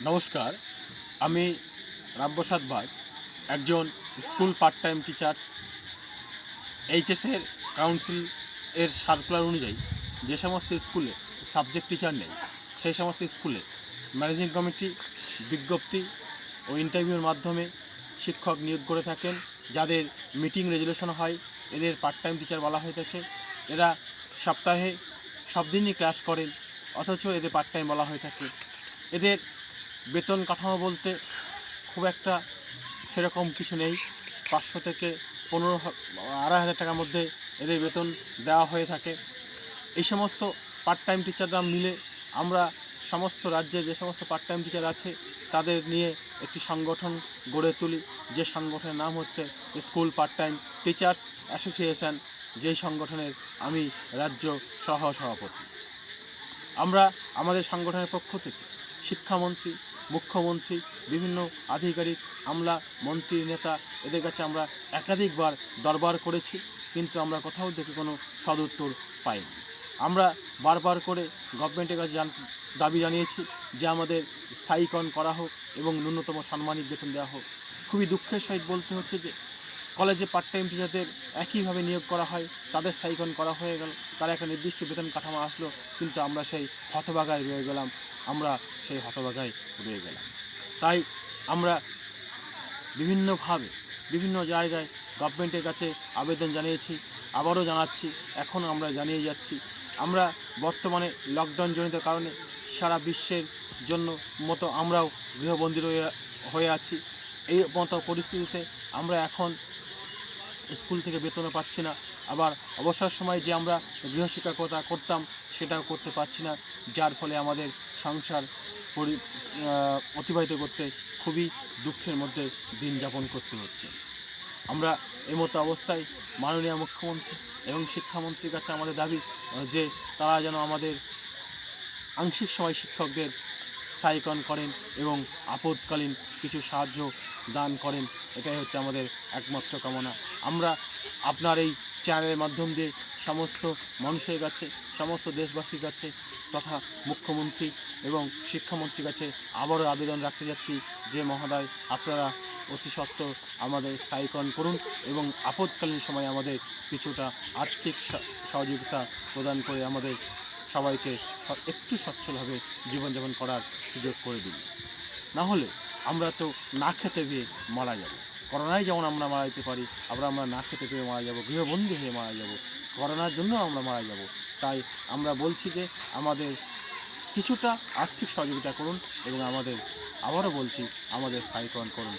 নমস্কার, আমি রামপ্রসাদ ভাট, একজন স্কুল পার্ট টাইম টিচার্স। এইচএসের কাউন্সিল এর সার্কুলার অনুযায়ী যে সমস্ত স্কুলে সাবজেক্ট টিচার নেই, সেই সমস্ত স্কুলে ম্যানেজিং কমিটি বিজ্ঞপ্তি ও ইন্টারভিউর মাধ্যমে শিক্ষক নিয়োগ করে থাকেন। যাদের মিটিং রেজুলেশন হয়, এদের পার্ট টাইম টিচার বলা হয়ে থাকে। এরা সপ্তাহে সব দিনই ক্লাস করেন, অথচ এদের পার্ট টাইম বলা হয়ে থাকে। এদের বেতন কাঠামো বলতে খুব একটা সেরকম কিছু নেই। 500 থেকে 2,500 টাকার মধ্যে এদের বেতন দেওয়া হয়ে থাকে। এই সমস্ত পার্ট টাইম টিচাররা মিলে আমরা সমস্ত রাজ্যে যে সমস্ত পার্ট টাইম টিচার আছে তাদের নিয়ে একটি সংগঠন গড়ে তুলি, যে সংগঠনের নাম হচ্ছে school part time teachers association, যেই সংগঠনের আমি রাজ্য সহ সভাপতি। আমরা আমাদের সংগঠনের পক্ষ থেকে শিক্ষামন্ত্রী, মুখ্যমন্ত্রী, বিভিন্ন আধিকারিক, আমলা, মন্ত্রী, নেতা, এদের কাছে আমরা একাধিকবার দরবার করেছি, কিন্তু আমরা কোথাও থেকে কোনো সদুত্তর পাইনি। আমরা বারবার করে গভর্নমেন্টের কাছে দাবি জানিয়েছি যে আমাদের স্থায়ীকরণ করা হোক এবং ন্যূনতম সাম্মানিক বেতন দেওয়া হোক। খুবই দুঃখের সহিত বলতে হচ্ছে যে কলেজে পার্ট টাইম টিচারদের একইভাবে নিয়োগ করা হয়, তাদের স্থায়ীকরণ করা হয়ে গেল, তারা একটা নির্দিষ্ট বেতন কাঠামো আসলো, কিন্তু আমরা সেই হতভাগায় রয়ে গেলাম। তাই আমরা বিভিন্নভাবে বিভিন্ন জায়গায় গভর্নমেন্টের কাছে আবেদন জানিয়েছি, আবারও জানাচ্ছি, এখনও আমরা জানিয়ে যাচ্ছি। আমরা বর্তমানে লকডাউনজনিত কারণে সারা বিশ্বের জন্য মতো আমরাও গৃহবন্দী হয়ে আছি। এই মতো পরিস্থিতিতে আমরা এখন স্কুল থেকে বেতনও পাচ্ছি না, আবার অবসর সময় যে আমরা গৃহশিক্ষকতা করতাম সেটাও করতে পারছি না, যার ফলে আমাদের সংসার অতিবাহিত করতে খুবই দুঃখের মধ্যে দিন যাপন করতে হচ্ছে। আমরা এই মতো অবস্থায় মাননীয় মুখ্যমন্ত্রী এবং শিক্ষামন্ত্রীর কাছে আমাদের দাবি যে তারা যেন আমাদের আংশিক সময় শিক্ষকদের স্থায়ীকরণ করেন এবং আপদকালীন কিছু সাহায্য দান করেন। এটাই হচ্ছে আমাদের একমাত্র কামনা। আমরা আপনার এই চ্যানেলের মাধ্যম দিয়ে সমস্ত মানুষের কাছে, সমস্ত দেশবাসীর কাছে তথা মুখ্যমন্ত্রী এবং শিক্ষামন্ত্রীর কাছে আবারও আবেদন রাখতে যাচ্ছি যে মহোদয়, আপনারা অতি সত্বর আমাদের স্থায়ীকরণ করুন এবং আপদকালীন সময় আমাদের কিছুটা আর্থিক সহযোগিতা প্রদান করে আমাদের সবাইকে একটু সচ্ছলভাবে জীবনযাপন করার সুযোগ করে দিন। না হলে আমরা তো না খেতে পেয়ে মারা যাব। করোনায় যেমন আমরা মারা যেতে পারি, আমরা না খেতে পেয়ে মারা যাব, গৃহবন্দী হয়ে মারা যাব, করোনার জন্য আমরা মারা যাব। তাই আমরা বলছি যে আমাদের কিছুটা আর্থিক সহযোগিতা করুন এবং আমাদের, আবারও বলছি, আমাদের স্থায়ীকরণ করুন।